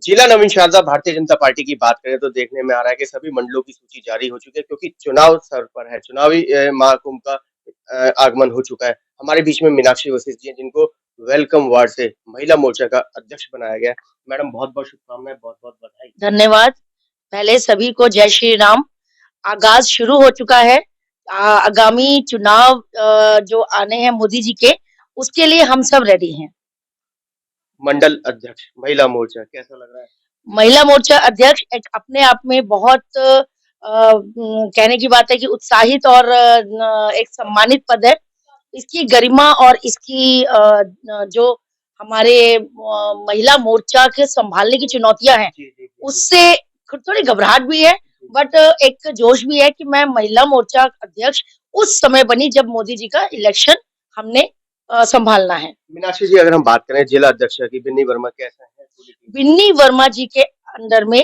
जिला नवीन शारदा भारतीय जनता पार्टी की बात करें तो देखने में आ रहा है कि सभी मंडलों की सूची जारी हो चुकी है क्योंकि चुनाव सर पर है। चुनावी महाकुंभ का आगमन हो चुका है। हमारे बीच में मीनाक्षी वशिष्ठ जी हैं जिनको वेलकम वार्ड से महिला मोर्चा का अध्यक्ष बनाया गया है। मैडम बहुत-बहुत शुभकामनाएँ, बहुत-बहुत बधाई। धन्यवाद। पहले सभी को जय श्री राम। आगाज शुरू हो चुका है। आगामी चुनाव जो आने हैं मोदी जी के, उसके लिए हम सब रेडी हैं। मंडल अध्यक्ष महिला मोर्चा कैसा लग रहा है? महिला मोर्चा अध्यक्ष एक अपने आप में बहुत कहने की बात है कि उत्साहित और एक सम्मानित पद है। इसकी गरिमा और इसकी जो हमारे महिला मोर्चा के संभालने की चुनौतियां हैं, जी, जी, जी, जी। उससे थोड़ी घबराहट भी है, बट एक जोश भी है कि मैं महिला मोर्चा अध्यक्ष उस समय बनी जब मोदी जी का इलेक्शन हमने संभालना है। मीनाक्षी जी अगर हम बात करें जिला अध्यक्ष की बिन्नी वर्मा कैसा है पूरी टीम? बिन्नी वर्मा जी के अंडर में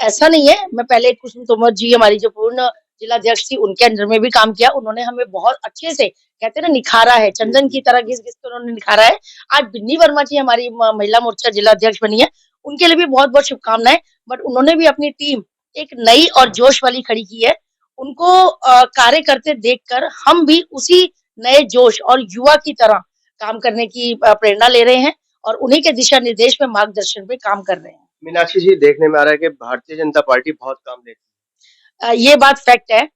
ऐसा नहीं है, मैं पहले कुसुम तोमर जी हमारी जो पूर्ण जिलाध्यक्ष थी उनके अंडर में भी काम किया। उन्होंने हमें बहुत अच्छे से कहते हैं ना निखारा है, चंदन की तरह घिस-घिस के उन्होंने निखारा है। आज बिन्नी वर्मा जी हमारी महिला मोर्चा जिलाध्यक्ष बनी है, उनके लिए भी बहुत-बहुत शुभकामनाएँ। बट उन्होंने भी अपनी टीम एक नई और जोश वाली खड़ी की है। उनको कार्य करते देखकर हम भी उसी नए जोश और युवा की तरह काम करने की प्रेरणा ले रहे हैं और उन्हीं के दिशा निर्देश में मार्गदर्शन पे काम कर रहे हैं। मीनाक्षी जी देखने में आ रहा है कि भारतीय जनता पार्टी बहुत काम लेती ये बात फैक्ट है।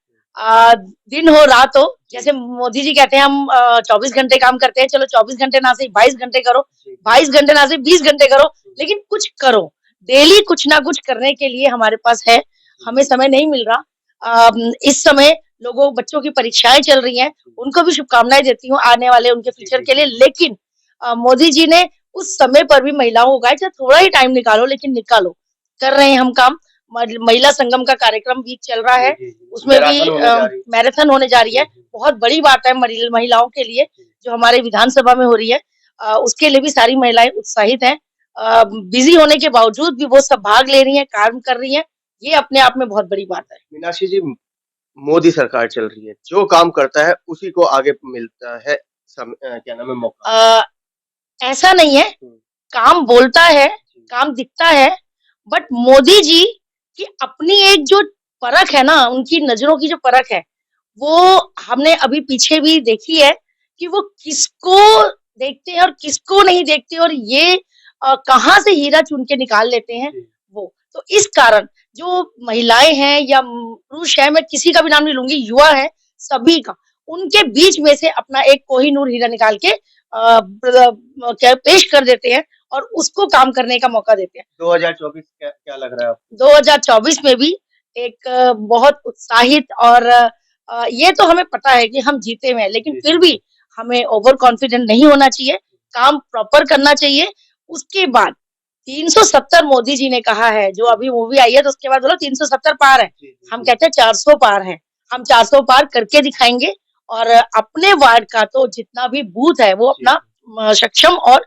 दिन हो रात हो, जैसे मोदी जी कहते हैं हम 24 घंटे काम करते हैं, चलो 24 घंटे ना सही 22 घंटे करो, है। 22 घंटे ना सही 20 घंटे करो, लेकिन कुछ करो। डेली कुछ ना कुछ करने के लिए हमारे पास है, हमें समय नहीं मिल रहा। इस समय बच्चों की परीक्षाएं चल रही हैं, उनको भी शुभकामनाएं देती हूँ आने वाले उनके जी, फ्यूचर जी, के लिए। जी। लेकिन मोदी जी ने उस समय पर भी महिलाओं को कहा, "चाहे थोड़ा ही टाइम निकालो, लेकिन निकालो।" कर रहे हैं हम काम। महिला संगम का कार्यक्रम भी चल रहा जी, है, जी, जी। उसमें भी मैराथन होने जा रही है। मैराथन होने जा रही जी, है। जी, बहुत बड़ी बात है महिलाओं के लिए, जी। जो हमारे विधानसभा में हो रही है। उसके लिए भी सारी महिलाएं उत्साहित हैं। बिजी होने के बावजूद भी वो सब भाग ले रही हैं, काम कर रही हैं। ये अपने आप में बहुत बड़ी बात है। मीनाक्षी जी मोदी सरकार चल रही है, जो काम करता है उसी को आगे मिलता है क्या नाम है मौका। अ, ऐसा नहीं है, हुँ, काम बोलता है, जी, काम दिखता है, बट मोदी जी की अपनी एक जो परख है ना, उनकी नज़रों की जो परख है, वो हमने अभी पीछे भी देखी है कि वो किसको देखते हैं और किसको नहीं देखते और ये कहाँ से हीरा चुन के निकाल लेते हैं जी। वो। तो इस कारण जो महिलाएँ हैं या पुरुष हैं, मैं किसी का भी नाम नहीं लूँगी, युवा है, सभी का, उनके बीच में से अपना एक कोहिनूर हीरा निकाल के क्या पेश कर देते हैं और उसको काम करने का मौका देते हैं। 2024 क्या क्या लग रहा है आपको? 2024 में भी एक बहुत उत्साहित और ये तो हमें पता है कि हम जीते हुए हैं, लेकिन जी, फिर जी, भी हमें ओवर कॉन्फिडेंट नहीं होना चाहिए, काम प्रॉपर करना चाहिए। उसके बाद 370 मोदी जी ने कहा है, जो जी, अभी मूवी आई है तो उसके बाद बोला 370 पार है। जी, जी, हम जी। कहते हैं 400 पार है। हम 400 पार करके दिखाएँगे और अपने वार्ड का तो जितना भी बूथ है वो जी, अपना सक्षम और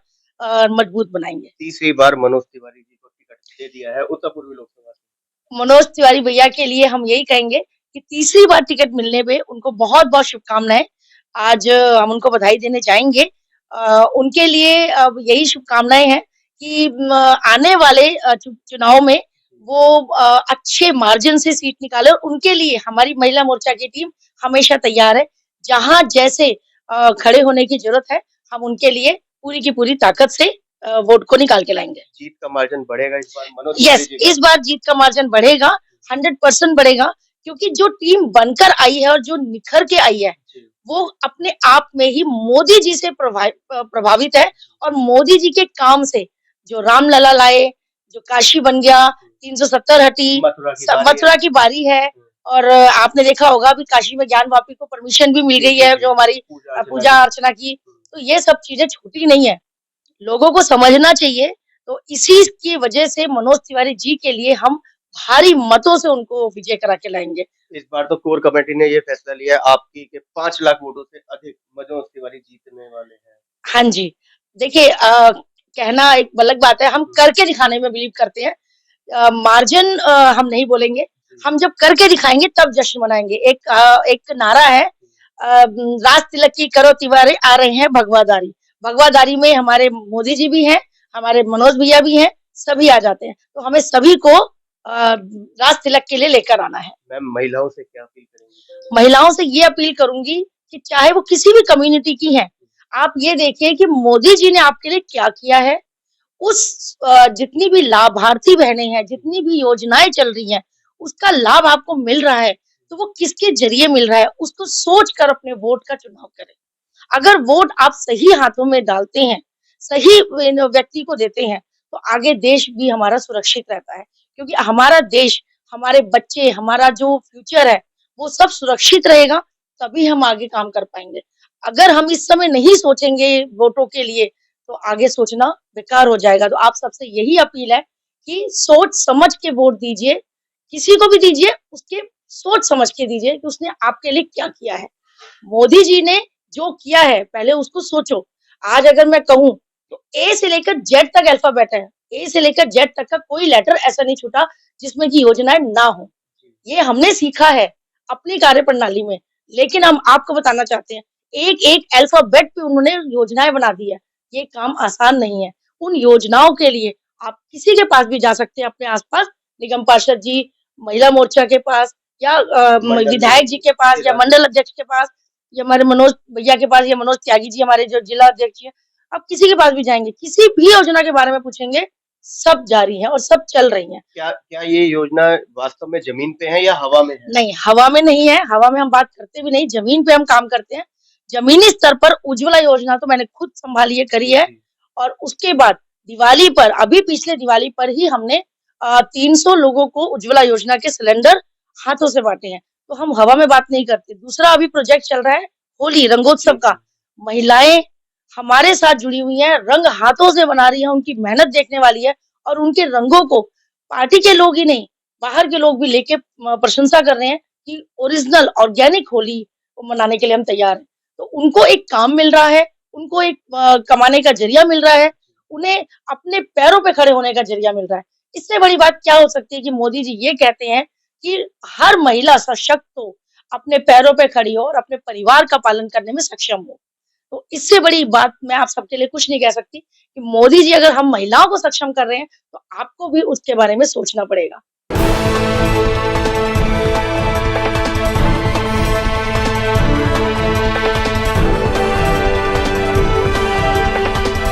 मजबूत बनाएँगे। तीसरी बार मनोज तिवारी जी को टिकट दे दिया है उत्तर पूर्वी लोकसभा से। मनोज तिवारी भैया के लिए हम यही कहेंगे कि तीसरी बार टिकट मिलने पे उनको बहुत-बहुत शुभकामनाएँ। आज हम उनको बधाई देने जाएँगे। उनके लिए अब यही शुभकामनाएँ हैं कि आने वाले चुनाव में वो अच्छे मार्जिन से सीट निकालें और उनके लिए हमारी महिला मोर्चा की टीम हमेशा तैयार है। जहाँ जैसे खड़े होने की ज़रूरत है, हम उनके लिए पूरी की पूरी ताकत से वोट को निकाल के लाएँगे। जीत का मार्जिन बढ़ेगा इस बार मनोज तिवारी यस, जी का। इस बार जीत का मार्जिन बढ़ेगा, 100% बढ़ेगा क्योंकि जो टीम बनकर आई है और जो निखर के आई है, जी, वो अपने आप में ही मोदी जी से प्रभावित है और मोदी जी के काम से जो रामलला लाए, जो काशी बन गया, 370 हटी, मथुरा की बारी है। मथुरा की बारी है हुँ, और आपने देखा होगा अभी काशी में ज्ञान वापी को परमिशन भी मिल जी, गई जी, है, जी, जो जी। हमारी पूजा अर्चना पूजा की। अर्चना की। हुँ, तो ये सब चीज़ें छूटी नहीं है। लोगों को समझना चाहिए, तो इसी की वजह से मनोज तिवारी जी के लिए हम भारी मतों से उनको विजय करा के लाएँगे। इस बार तो कोर कमेटी ने ये फैसला लिया है आपकी कि 5 लाख वोटों से अधिक मनोज तिवारी जीतने वाले हैं। हाँ जी, देखिए कहना एक अलग बात है, हम हुँ, करके दिखाने में बिलीव करते हैं। मार्जिन हम नहीं बोलेंगे, जी, हम जब करके दिखाएँगे तब जश्न मनाएँगे। एक नारा है राज तिलक की करो तिवारी आ रहे हैं भगवादारी। भगवादारी में हमारे मोदी जी भी हैं, हमारे मनोज भैया भी हैं, सभी आ जाते हैं। तो हमें सभी को राज तिलक के लिए लेकर आना है। मैम महिलाओं से क्या अपील करेंगी? महिलाओं से ये अपील करूंगी कि चाहे वो किसी भी कम्युनिटी की हैं, आप ये देखिए कि मोदी जी ने आपके लिए क्या किया है। उस जितनी भी लाभार्थी बहनें हैं, जितनी भी योजनाएं चल रही हैं, उसका लाभ आपको मिल रहा है, तो वो किसके जरिए मिल रहा है, उसको सोच कर अपने वोट का चुनाव करें। अगर वोट आप सही हाथों में डालते हैं, सही व्यक्ति को देते हैं, तो आगे देश भी हमारा सुरक्षित रहता है। क्योंकि हमारा देश, हमारे बच्चे, हमारा जो फ्यूचर है, वो सब सुरक्षित रहेगा, तभी हम आगे काम कर पाएंगे। अगर हम इस समय नहीं सोचेंगे वोटों के लिए, तो आगे सोचना बेकार हो जाएगा। तो आप सबसे यही अपील है कि सोच समझ के वोट दीजिए, किसी को भी दीजिए, उसके सोच समझ के दीजिए कि उसने आपके लिए क्या किया है। मोदी जी ने जो किया है पहले उसको सोचो। आज अगर मैं कहूँ तो ए से लेकर जेड तक अल्फाबेट है। ए से लेकर जेड तक का कोई लेटर ऐसा नहीं छूटा जिसमें कि योजनाएं ना हो। ये हमने सीखा है अपनी कार्यप्रणाली में। लेकिन हम आपको बताना चाहते हैं, एक-एक अल्फाबेट पे उन्होंने योजनाएं बना दी है। ये काम आसान नहीं है। उन योजनाओं के लिए आप किसी के पास भी जा सकते हैं अपने आस-पास, निगम पार्षद जी, महिला मोर्चा के पास या विधायक जी के पास या मंडल अध्यक्ष के पास या हमारे मनोज भैया के पास या मनोज त्यागी जी हमारे जो जिला अध्यक्ष हैं, आप किसी के पास भी जाएंगे, किसी भी योजना के बारे में पूछेंगे, सब जारी है और सब चल रही हैं। क्या क्या ये योजना वास्तव में जमीन पे है या हवा में है? नहीं, हवा में नहीं है, हवा में हम बात करते भी नहीं, जमीन पे हम काम करते हैं। जमीनी स्तर पर उज्ज्वला योजना तो मैंने खुद संभाली है, करी है। और उसके बाद दिवाली पर, अभी पिछले दिवाली पर ही हमने 300 लोगों को उज्ज्वला योजना के सिलेंडर हाथों से बांटे हैं। तो हम हवा में बात नहीं करते। दूसरा अभी प्रोजेक्ट चल रहा है होली रंगोत्सव का। महिलाएं हमारे साथ जुड़ी हुई हैं, रंग हाथों से बना रही हैं, उनकी मेहनत देखने वाली है और उनके रंगों को पार्टी के लोग ही नहीं, बाहर के लोग भी लेके प्रशंसा कर रहे हैं कि ओरिजिनल ऑर्गेनिक होली मनाने के लिए हम तैयार हैं। तो उनको एक काम मिल रहा है, उनको एक कमाने का जरिया मिल रहा है, उन्हें अपने पैरों पे खड़े होने का जरिया मिल रहा है। इससे बड़ी बात क्या हो सकती है कि मोदी जी ये कहते हैं कि हर महिला सशक्त हो, अपने पैरों पे खड़ी हो और अपने परिवार का पालन करने में सक्षम हो। तो इससे बड़ी बात मैं आप सबके लिए कुछ नहीं कह सकती कि मोदी जी अगर हम महिलाओं को सक्षम कर रहे हैं, तो आपको भी उसके बारे में सोचना पड़ेगा।